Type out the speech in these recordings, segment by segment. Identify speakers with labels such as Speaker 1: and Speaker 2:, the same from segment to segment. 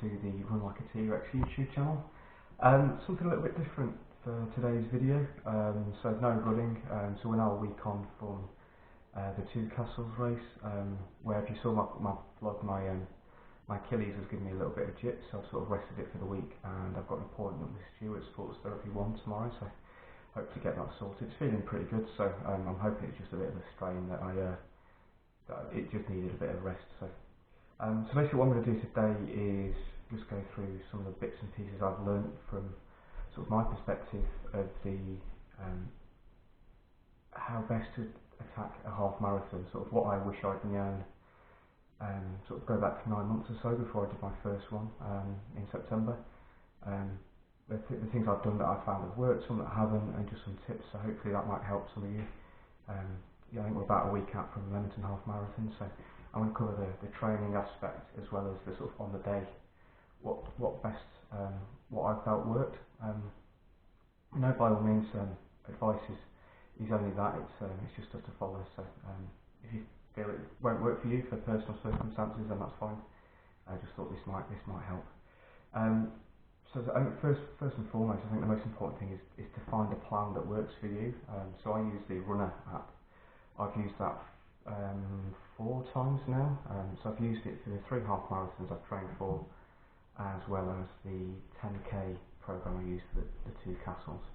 Speaker 1: to the Run Like a T-Rex YouTube channel. Something a little bit different for today's video. So no running, so we're now a week on from the Two Castles race, where if you saw my vlog, my Achilles has given me a little bit of jip, so I've sort of rested it for the week, and I've got an appointment with Stuart Sports Therapy 1 tomorrow, so hopefully get that sorted. It's feeling pretty good, so I'm hoping it's just a bit of a strain that it just needed a bit of rest. So basically what I'm going to do today is just go through some of the bits and pieces I've learnt from sort of my perspective of the how best to attack a half marathon, sort of what I wish I'd known, sort of go back 9 months or so before I did my first one in September. The things I've done that I found have worked, some that haven't, and just some tips, so hopefully that might help some of you. Yeah, I think we're about a week out from Leamington Half Marathon, so I'm going to cover the training aspect as well as the sort of on the day, what I felt worked. By all means, advice is only that, it's just stuff to follow, so if you feel it won't work for you for personal circumstances, then that's fine. I just thought this might help. So I think first and foremost, I think the most important thing is to find a plan that works for you. So I use the Runner app. I've used that 4 times now. So I've used it for the 3 half marathons I've trained for, as well as the 10k program I used for the Two Castles.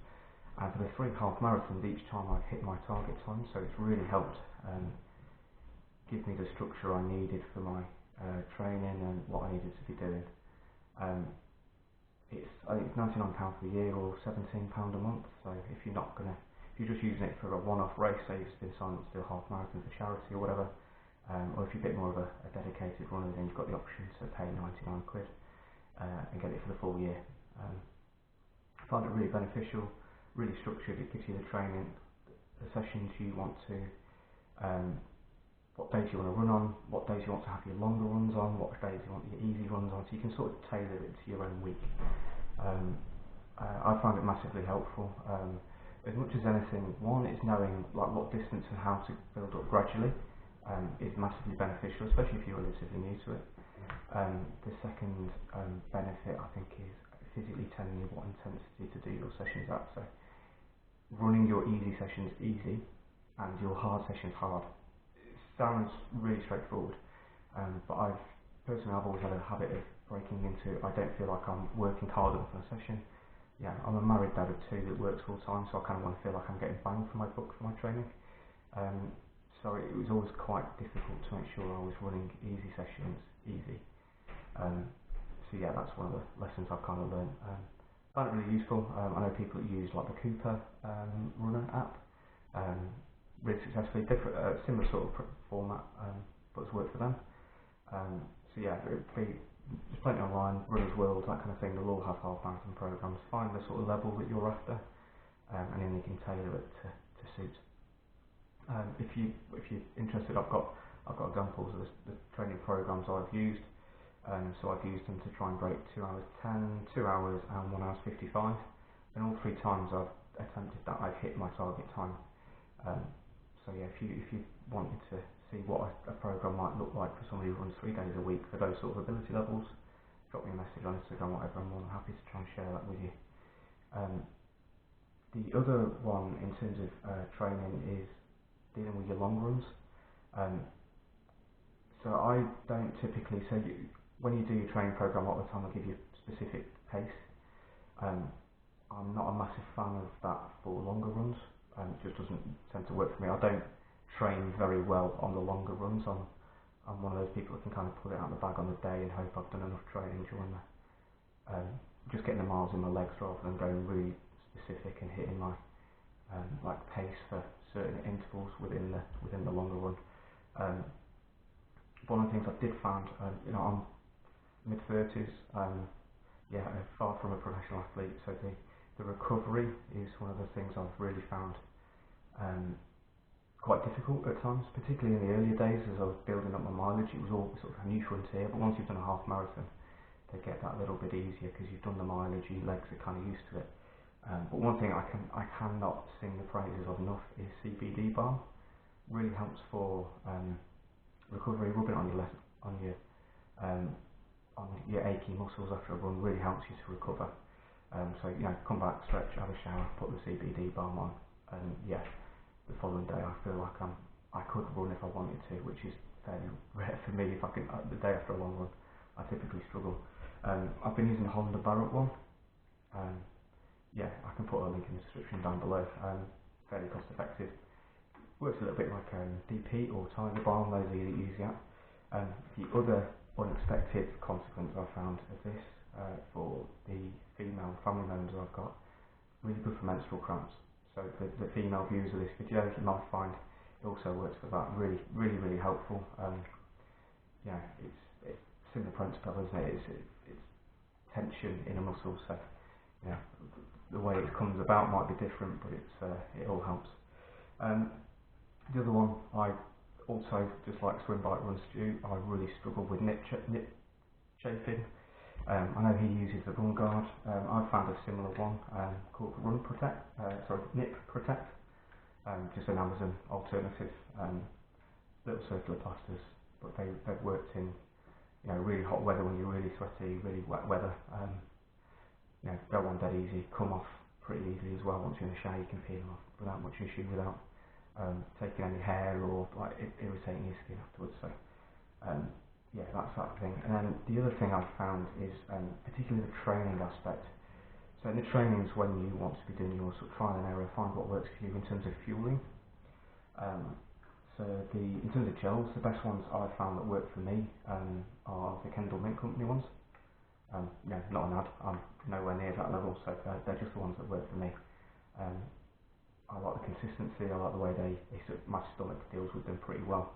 Speaker 1: And for the 3 half marathons, each time I've hit my target time, so it's really helped give me the structure I needed for my training and what I needed to be doing. I think it's £99 for the year or £17 a month. So if you're just using it for a one-off race, say you've just been signed up to do a half marathon for charity or whatever, or if you're a bit more of a dedicated runner, then you've got the option to pay 99 quid and get it for the full year. I find it really beneficial, really structured. It gives you the training, the sessions you want to, what days you want to run on, what days you want to have your longer runs on, what days you want your easy runs on, so you can sort of tailor it to your own week. I find it massively helpful. As much as anything, one is knowing like what distance and how to build up gradually is massively beneficial, especially if you're relatively new to it. The second benefit, I think, is physically telling you what intensity to do your sessions at. So running your easy sessions easy and your hard sessions hard. It sounds really straightforward, but I've always had a habit of breaking into, I don't feel like I'm working hard enough on a session. Yeah, I'm a married dad of 2 that works full time, so I kind of want to feel like I'm getting bang for my buck for my training. So it was always quite difficult to make sure I was running easy sessions easy. So yeah, that's one of the lessons I've kind of learned. Found it really useful. I know people that use like the Cooper Runner app really successfully. Different, similar sort of format, but it's worked for them. So yeah, there's plenty online, Runners World, that kind of thing. They'll all have half marathon programs. Find the sort of level that you're after, and then you can tailor it to suit. If you're interested, I've got examples of the training programs I've used. So I've used them to try and break 2 hours 10, 2 hours, and 1 hour 55. And all 3 times I've attempted that, I've hit my target time. So yeah, if you wanted to see what a program might look like for somebody who runs 3 days a week for those sort of ability levels, drop me a message on Instagram, whatever. I'm more than happy to try and share that with you. The other one in terms of training is dealing with your long runs. So I don't typically, when you do your training program, a lot of the time I give you specific pace. I'm not a massive fan of that for longer runs. It just doesn't tend to work for me. I don't train very well on the longer runs. I'm one of those people that can kind of pull it out of the bag on the day and hope I've done enough training during just getting the miles in my legs rather than going really specific and hitting my like pace for certain intervals within the longer run. One of the things I did find, I'm mid-30s, far from a professional athlete, so the recovery is one of the things I've really found quite difficult at times, particularly in the earlier days as I was building up my mileage. It was all sort of a new frontier, but once you've done a half marathon, they get that little bit easier because you've done the mileage, your legs are kind of used to it. But one thing I cannot sing the praises of enough is CBD balm. Really helps for recovery. Rubbing it on your on your achy muscles after a run really helps you to recover. So come back, stretch, have a shower, put the CBD balm on, and the following day I feel like I could run if I wanted to, which is fairly rare for me. If I can, the day after a long run, I typically struggle. I've been using the Honda Barrett one. I can put a link in the description down below. Fairly cost effective. Works a little bit like DP or Tiger Balm, those of you that use the app. The other unexpected consequence I found of this for the female family members I've got, really good for menstrual cramps. So the female viewers of this video, you might find it also works for that. Really, really, really helpful. It's similar principle, isn't it? It's tension in a muscle, so the way it comes about might be different, but it all helps. The other one, I also, just like Swim Bike Run Stu, I really struggle with nip chafing. I know he uses the Run Guard. I've found a similar one called Nip Protect, just an Amazon alternative. Little circular plasters, but they've worked in really hot weather when you're really sweaty, really wet weather. Go on dead easy, come off pretty easily as well. Once you're in the shower, you can peel them off without much issue, without taking any hair or irritating your skin afterwards. So that's that thing. And then the other thing I've found is particularly the training aspect. So in the trainings, when you want to be doing your sort of trial and error, find what works for you in terms of fueling. In terms of gels, the best ones I've found that work for me are the Kendall Mint Company ones. Not an ad, I'm nowhere near that level, so they're just the ones that work for me. I like the consistency, I like the way my stomach deals with them pretty well.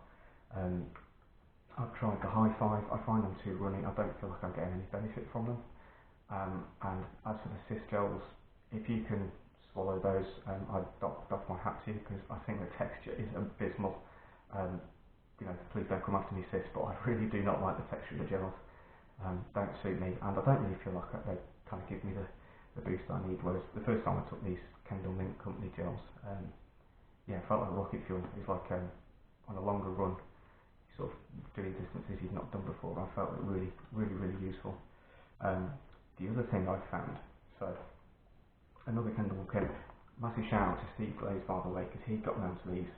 Speaker 1: I've tried the High Five, I find them too runny, I don't feel like I'm getting any benefit from them. And as for the Cis gels, if you can swallow those, I doff my hat to you, because I think the texture is abysmal. Please don't come after me, Cis, but I really do not like the texture of the gels. Don't suit me, and I don't really feel like they kind of give me the boost I need, whereas the first time I took these Kendall Mint Company gels, it felt like rocket fuel. It was like on a longer run, sort of doing distances you've not done before. I felt it really, really, really useful. The other thing I found, so another Kendall kit, massive shout out to Steve Glaze, by the way, because he got me onto these.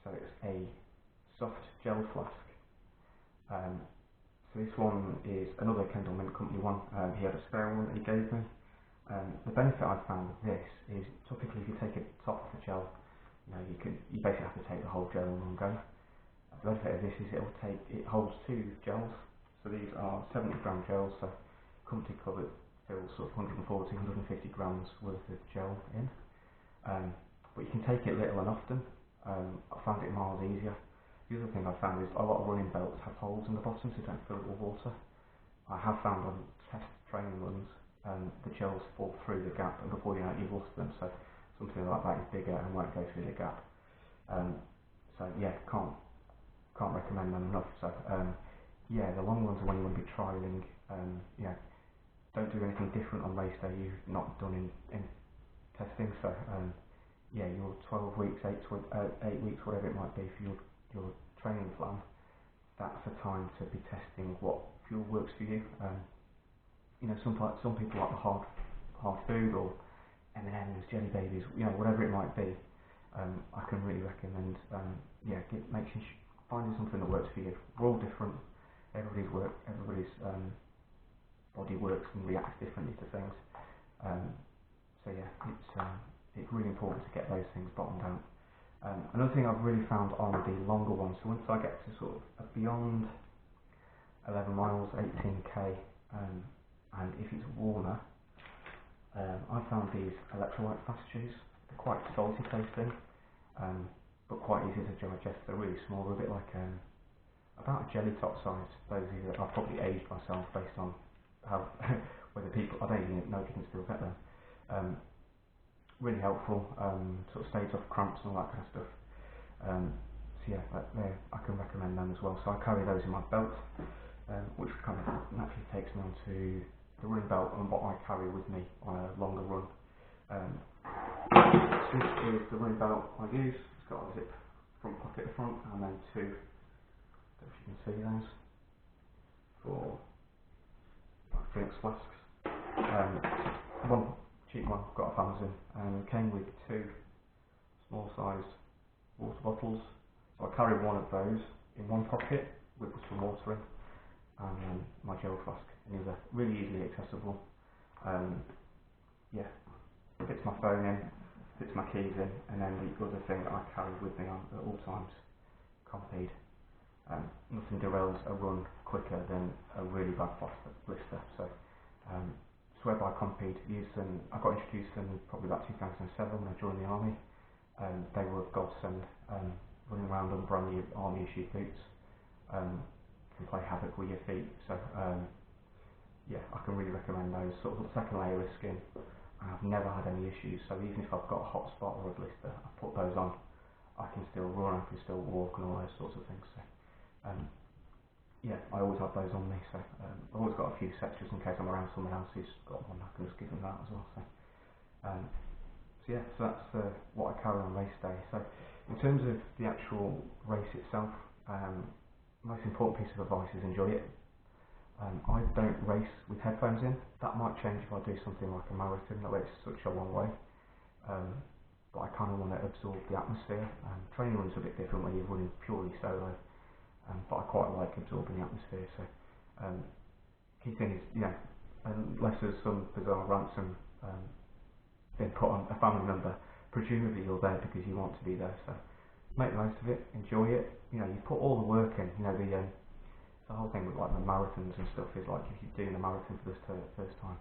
Speaker 1: So it's a soft gel flask. So this one is another Kendall Mint Company one. He had a spare one that he gave me. The benefit I've found with this is typically if you take a top of the gel, you basically have to take the whole gel in one go. The benefit of this is it holds 2 gels. So these are 70 gram gels, so Company Club fills sort of 140, 150 grams worth of gel in. But you can take it little and often. I found it miles easier. The other thing I found is a lot of running belts have holes in the bottom, so you don't fill it with water. I have found on test training runs, the gels fall through the gap, and before you know it, you've lost them. So something like that is bigger and won't go through the gap. Can't recommend them enough. So the long ones are when you want to be trialing. Don't do anything different on race day you've not done in testing. So your 12 weeks, 8 weeks, whatever it might be for your training plan, that's the time to be testing what fuel works for you. Some people like the hard food or M&M's, Jelly Babies, whatever it might be. I can really recommend finding something that works for you. We're all different. Everybody's body works and reacts differently to things. It's really important to get those things bottomed out. Another thing I've really found on the longer ones, so once I get to sort of beyond 11 miles, 18k, and if it's warmer, I found these electrolyte fast chews. They're quite salty tasting, but quite easy to digest. They're really small, they're a bit like about a jelly top size. Those that I've probably aged myself based on how whether people, I don't even know if you can still get them. Really helpful, sort of staves off cramps and all that kind of stuff. I can recommend them as well. So I carry those in my belt, which kind of naturally takes me onto the running belt and what I carry with me on a longer run. This is the running belt I use. It's got a zip front pocket at the front, and then 2, I don't know if you can see those, for drinks flasks. One cheap one got off Amazon, and came with 2 small sized water bottles. So I carry one of those in one pocket with some water in, and my gel flask in the other. Really easily accessible. Yeah, fits my phone in, fits my keys in, and then the other thing that I carry with me at all times, Compeed. Nothing derails a run quicker than a really bad blister. So swear by Compeed. I got introduced to them probably about 2007 when I joined the army. They were a godsend. Running around on brand new army issued boots can play havoc with your feet. So yeah, I can really recommend those. Sort of the second layer of skin. I've never had any issues. So even if I've got a hot spot or a blister, I put those on. I can still run, I can still walk, and all those sorts of things. So yeah, I always have those on me. So I've always got a few sets just in case I'm around someone else who's got one. I can just give them that as well. So yeah, so that's what I carry on race day. So in terms of the actual race itself, most important piece of advice is enjoy it. I don't race with headphones in. That might change if I do something like a marathon, that way it's such a long way. But I kind of want to absorb the atmosphere. Training runs a bit different when you're running purely solo, but I quite like absorbing the atmosphere. So key thing is, unless there's some bizarre ransom being put on a family member, presumably you're there because you want to be there. So make the most of it, enjoy it. You put all the work in. The whole thing with like the marathons and stuff is like if you're doing a marathon for the first time,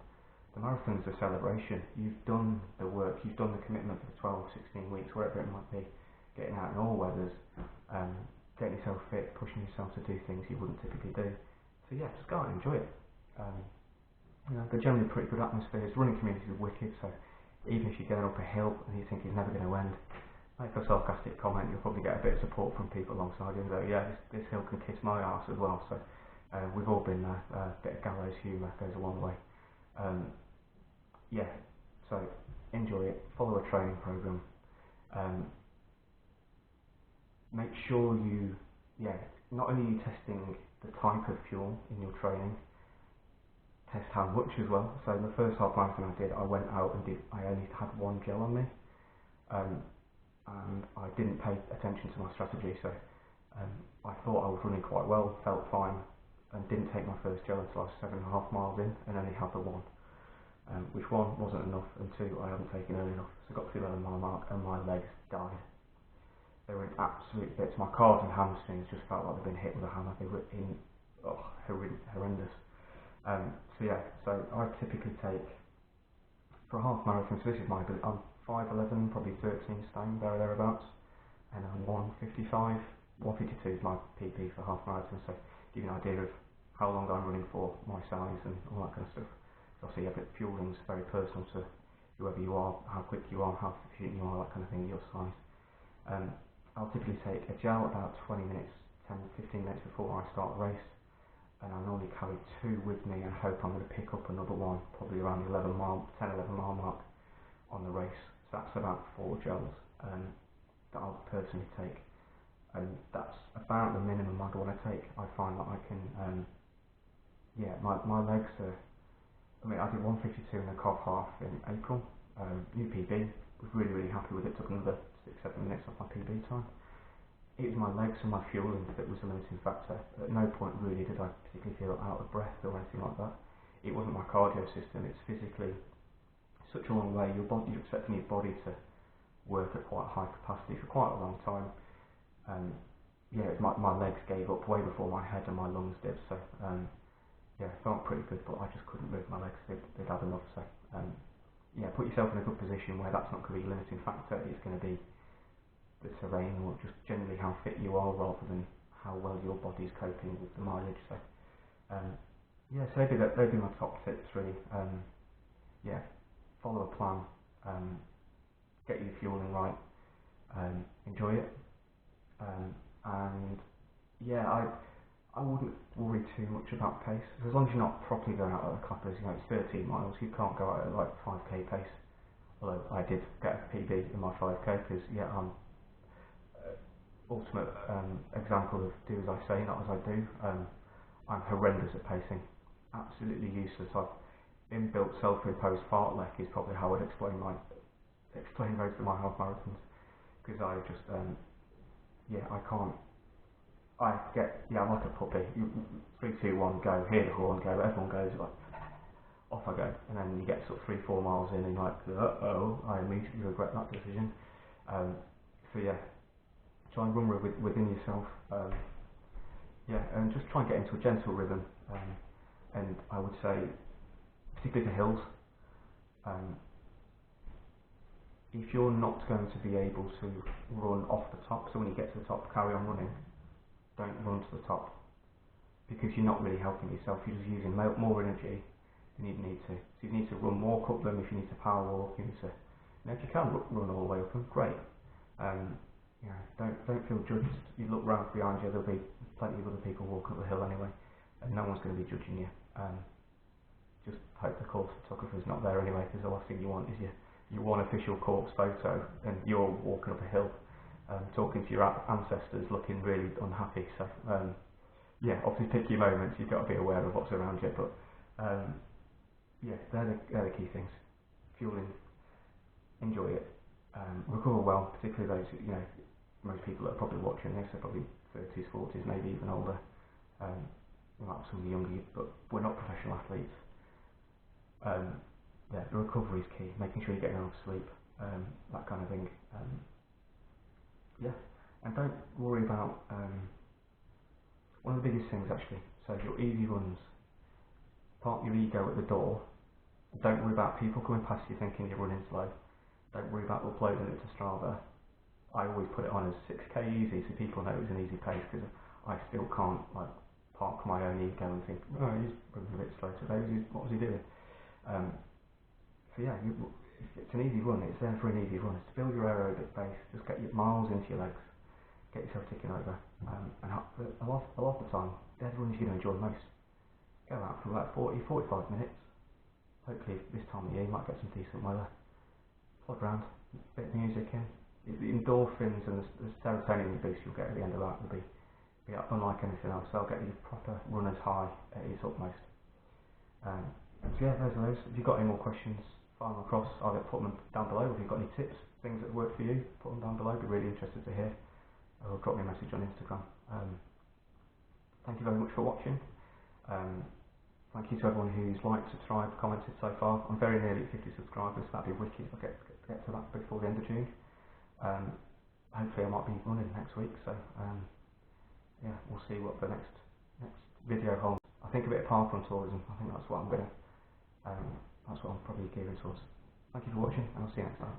Speaker 1: the marathon's a celebration. You've done the work, you've done the commitment for 12, 16 weeks, wherever it might be, getting out in all weathers, getting yourself fit, pushing yourself to do things you wouldn't typically do. So yeah, just go out and enjoy it. They're generally pretty good atmospheres. Running communities are wicked, so even if you're going up a hill and you think it's never going to end, make a sarcastic comment, you'll probably get a bit of support from people alongside you and go, yeah, this hill can kiss my arse as well. So we've all been there. A bit of gallows humour goes a long way. Yeah, so enjoy it, follow a training program, make sure not only are you testing the type of fuel in your training, test how much as well. So in the first half marathon I did, I went out and I only had 1 gel on me, and I didn't pay attention to my strategy, so I thought I was running quite well, felt fine, and didn't take my first gel until I was 7.5 miles in, and only had the 1. Which 1 wasn't enough, and 2 I hadn't taken early enough, so I got to the 11 mile mark and my legs died. They were in absolute bits. My calves and hamstrings just felt like they'd been hit with a hammer. They were horrendous. So I typically take, for a half marathon, so this is my ability, I'm 5'11", probably 13 stone, thereabouts, and I'm 155. 152 is my PP for half marathon, so give you an idea of how long I'm running for, my size and all that kind of stuff. Obviously, yeah, but fueling's very personal to whoever you are, how quick you are, how efficient you are, that kind of thing, your size. I'll typically take a gel about 20 minutes, 10-15 minutes before I start the race, and I normally carry 2 with me and hope I'm going to pick up another one, probably around the 10-11 mile mark on the race. So that's about 4 gels that I'll personally take, and that's about the minimum I'd want to take. I find that I can, my legs are, I did 152 in the Cobb half in April, new PB, was really, really happy with it, took another 6-7 minutes off my PB time. It was my legs and my fueling that was the limiting factor. At no point really did I particularly feel out of breath or anything like that. It wasn't my cardio system, it's physically such a long way, you're expecting your body to work at quite high capacity for quite a long time. My legs gave up way before my head and my lungs did, so it felt pretty good, but I just couldn't move my legs, they'd had enough. So put yourself in a good position where that's not going to be a limiting factor. It's going to be the terrain or just generally how fit you are rather than how well your body's coping with the mileage. So so they'd be my top tips really. Follow a plan, get your fueling right, enjoy it, and I wouldn't worry too much about pace, as long as you're not properly going out at the clappers. It's 13 miles, you can't go out at like 5k pace, although I did get a PB in my 5k because I'm ultimate example of do as I say, not as I do. I'm horrendous at pacing. absolutely useless. I've inbuilt self-imposed fartlek is probably how I'd explain most of my half marathons, because I just I can't. I'm like a puppy. 3, 2, 1, go. Hear the horn, go. Everyone goes, like, off I go. And then you get sort of 3, 4 miles in, and you're like, I immediately regret that decision. So yeah, try and run within yourself. And just try and get into a gentle rhythm. And I would say, particularly for hills, if you're not going to be able to run off the top, so when you get to the top, carry on running. Don't run to the top, because you're not really helping yourself. You're just using more energy than you need to. So you need to walk up them if you need to power walk. You need to, if you can run all the way up them, great. Don't feel judged. You look round behind you, there'll be plenty of other people walking up the hill anyway, and no one's going to be judging you. Just hope the course photographer's not there anyway, because the last thing you want is your one official course photo and you're walking up a hill, talking to your ancestors, looking really unhappy. So obviously pick your moments. You've got to be aware of what's around you, but they're the key things. Fueling, enjoy it, recover well, particularly those, most people that are probably watching this are probably 30s, 40s, maybe even older. We might have some younger, but we're not professional athletes. The recovery is key, making sure you're getting enough sleep, that kind of thing. And don't worry about one of the biggest things actually. So your easy runs, park your ego at the door. Don't worry about people coming past you thinking you're running slow. Don't worry about uploading it to Strava. I always put it on as 6k easy, so people know it's an easy pace, because I still can't park my own ego and think, oh, he's running a bit slow today. What was he doing? It's an easy run. It's there for an easy run. It's to build your aerobic base. Just get your miles into your legs. Get yourself ticking over. And a lot of the time, they're the runs you're going to enjoy most. Go out for about 40-45 minutes. Hopefully this time of year you might get some decent weather. Plod around, bit of music in. The endorphins and the serotonin boost you'll get at the end of that will be unlike anything else. They'll get you proper runner's high at its utmost. Those are those. If you've got any more questions, fire them across. Either put them down below. If you've got any tips, things that work for you, put them down below. Be really interested to hear. Or drop me a message on Instagram. Thank you very much for watching. Thank you to everyone who's liked, subscribed, commented so far. I'm very nearly at 50 subscribers. That'd be wicked if I get to that before the end of June. Hopefully I might be running next week. So we'll see what the next video holds. I think a bit of parkrun tourism. I think that's what I'm probably gearing towards. Thank you for watching, and I'll see you next time.